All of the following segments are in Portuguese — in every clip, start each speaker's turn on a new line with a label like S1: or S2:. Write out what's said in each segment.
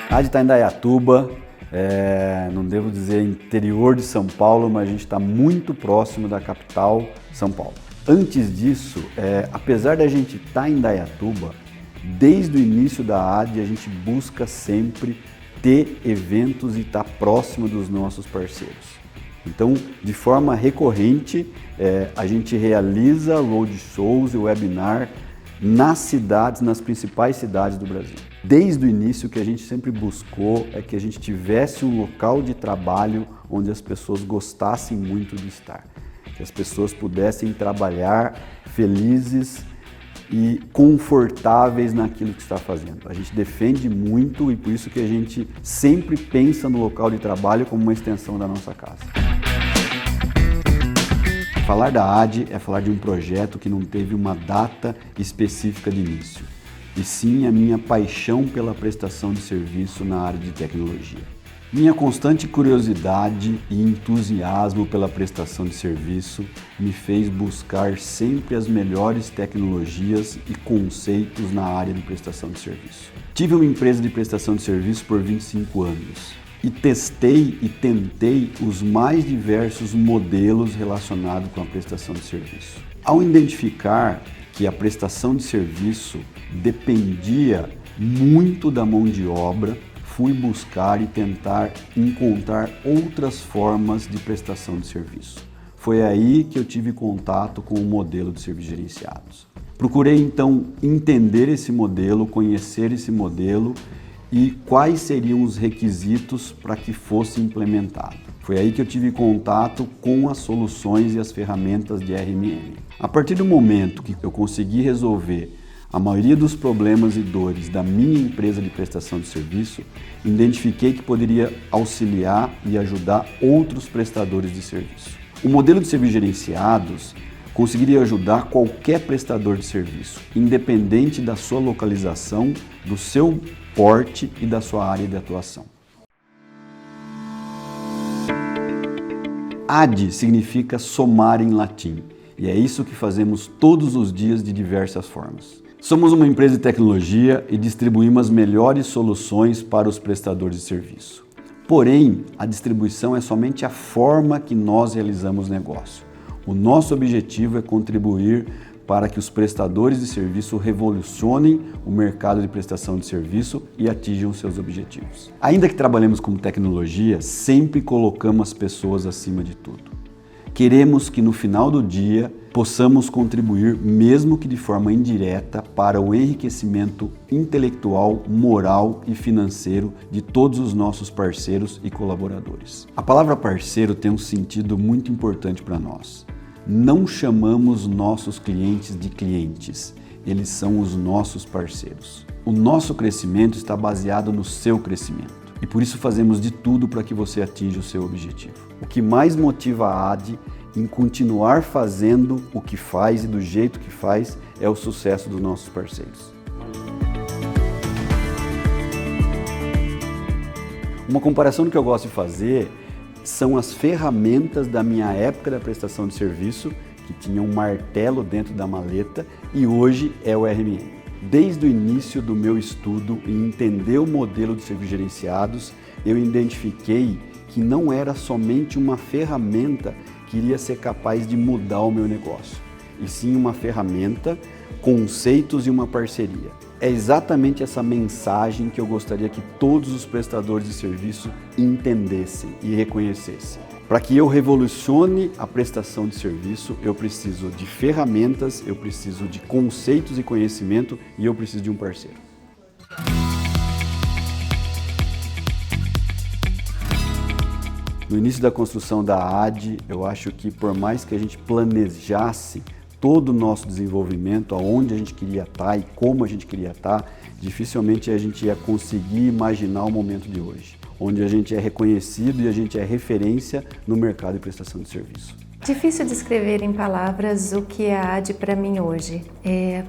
S1: A AD está em Indaiatuba, não devo dizer interior de São Paulo, mas a gente está muito próximo da capital, São Paulo. Antes disso, apesar da gente estar em Indaiatuba, desde o início da AD a gente busca sempre ter eventos e estar próximo dos nossos parceiros. Então, de forma recorrente, a gente realiza roadshows e webinar nas cidades, nas principais cidades do Brasil. Desde o início, o que a gente sempre buscou é que a gente tivesse um local de trabalho onde as pessoas gostassem muito de estar, que as pessoas pudessem trabalhar felizes e confortáveis naquilo que está fazendo. A gente defende muito e por isso que a gente sempre pensa no local de trabalho como uma extensão da nossa casa. Falar da AD é falar de um projeto que não teve uma data específica de início, e sim a minha paixão pela prestação de serviço na área de tecnologia. Minha constante curiosidade e entusiasmo pela prestação de serviço me fez buscar sempre as melhores tecnologias e conceitos na área de prestação de serviço. Tive uma empresa de prestação de serviço por 25 anos e testei e tentei os mais diversos modelos relacionados com a prestação de serviço. Ao identificar que a prestação de serviço dependia muito da mão de obra, fui buscar e tentar encontrar outras formas de prestação de serviço. Foi aí que eu tive contato com o modelo de serviços gerenciados. Procurei então entender esse modelo, conhecer esse modelo e quais seriam os requisitos para que fosse implementado. Foi aí que eu tive contato com as soluções e as ferramentas de RMM. A partir do momento que eu consegui resolver a maioria dos problemas e dores da minha empresa de prestação de serviço, identifiquei que poderia auxiliar e ajudar outros prestadores de serviço. O modelo de serviços gerenciados conseguiria ajudar qualquer prestador de serviço, independente da sua localização, do seu porte e da sua área de atuação. AD significa somar em latim, e é isso que fazemos todos os dias de diversas formas. Somos uma empresa de tecnologia e distribuímos as melhores soluções para os prestadores de serviço. Porém, a distribuição é somente a forma que nós realizamos negócio. O nosso objetivo é contribuir para que os prestadores de serviço revolucionem o mercado de prestação de serviço e atinjam seus objetivos. Ainda que trabalhemos com tecnologia, sempre colocamos as pessoas acima de tudo. Queremos que no final do dia possamos contribuir, mesmo que de forma indireta, para o enriquecimento intelectual, moral e financeiro de todos os nossos parceiros e colaboradores. A palavra parceiro tem um sentido muito importante para nós. Não chamamos nossos clientes de clientes, eles são os nossos parceiros. O nosso crescimento está baseado no seu crescimento. E por isso fazemos de tudo para que você atinja o seu objetivo. O que mais motiva a AD em continuar fazendo o que faz e do jeito que faz é o sucesso dos nossos parceiros. Uma comparação que eu gosto de fazer são as ferramentas da minha época da prestação de serviço, que tinha um martelo dentro da maleta, e hoje é o RMM. Desde o início do meu estudo e entender o modelo de serviços gerenciados, eu identifiquei que não era somente uma ferramenta que iria ser capaz de mudar o meu negócio, e sim uma ferramenta, conceitos e uma parceria. É exatamente essa mensagem que eu gostaria que todos os prestadores de serviço entendessem e reconhecessem. Para que eu revolucione a prestação de serviço, eu preciso de ferramentas, eu preciso de conceitos e conhecimento e eu preciso de um parceiro. No início da construção da AD, eu acho que por mais que a gente planejasse todo o nosso desenvolvimento, aonde a gente queria estar e como a gente queria estar, dificilmente a gente ia conseguir imaginar o momento de hoje, onde a gente é reconhecido e a gente é referência no mercado de prestação de serviço.
S2: Difícil descrever em palavras o que é a AD para mim hoje.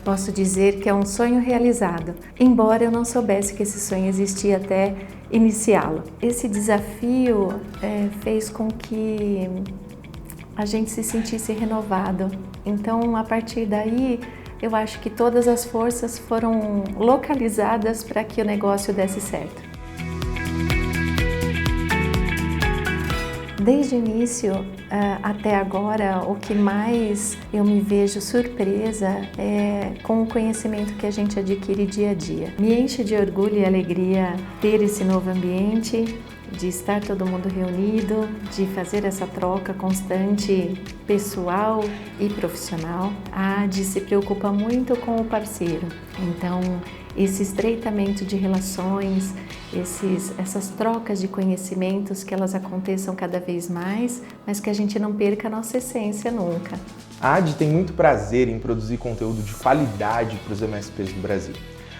S2: Posso dizer que é um sonho realizado, embora eu não soubesse que esse sonho existia até iniciá-lo. Esse desafio fez com que a gente se sentisse renovado. Então, a partir daí, eu acho que todas as forças foram localizadas para que o negócio desse certo. Desde o início até agora, o que mais eu me vejo surpresa é com o conhecimento que a gente adquire dia a dia. Me enche de orgulho e alegria ter esse novo ambiente, de estar todo mundo reunido, de fazer essa troca constante pessoal e profissional. A AD se preocupa muito com o parceiro, então esse estreitamento de relações, essas trocas de conhecimentos, que elas aconteçam cada vez mais, mas que a gente não perca a nossa essência nunca.
S3: A AD tem muito prazer em produzir conteúdo de qualidade para os MSPs do Brasil.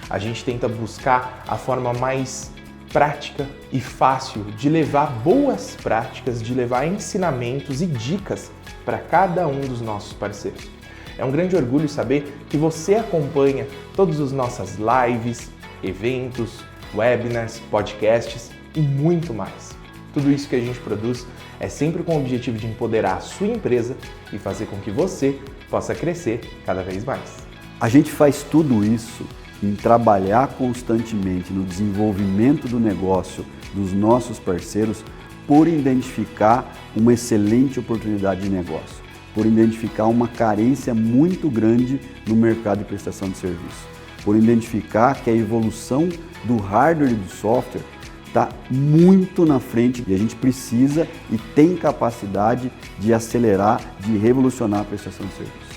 S3: A gente tenta buscar a forma mais prática e fácil de levar boas práticas, de levar ensinamentos e dicas para cada um dos nossos parceiros. É um grande orgulho saber que você acompanha todas as nossas lives, eventos, webinars, podcasts e muito mais. Tudo isso que a gente produz é sempre com o objetivo de empoderar a sua empresa e fazer com que você possa crescer cada vez mais.
S1: A gente faz tudo isso em trabalhar constantemente no desenvolvimento do negócio dos nossos parceiros por identificar uma excelente oportunidade de negócio, por identificar uma carência muito grande no mercado de prestação de serviço, por identificar que a evolução do hardware e do software está muito na frente e a gente precisa e tem capacidade de acelerar, de revolucionar a prestação de serviço.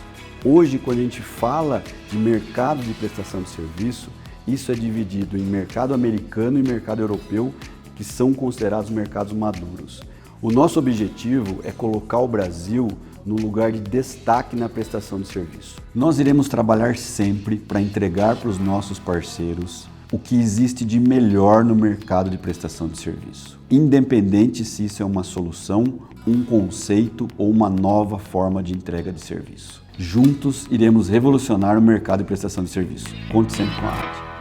S1: Hoje, quando a gente fala de mercado de prestação de serviço, isso é dividido em mercado americano e mercado europeu, que são considerados mercados maduros. O nosso objetivo é colocar o Brasil no lugar de destaque na prestação de serviço. Nós iremos trabalhar sempre para entregar para os nossos parceiros o que existe de melhor no mercado de prestação de serviço, independente se isso é uma solução, um conceito ou uma nova forma de entrega de serviço. Juntos iremos revolucionar o mercado de prestação de serviço. Conte sempre com a AD.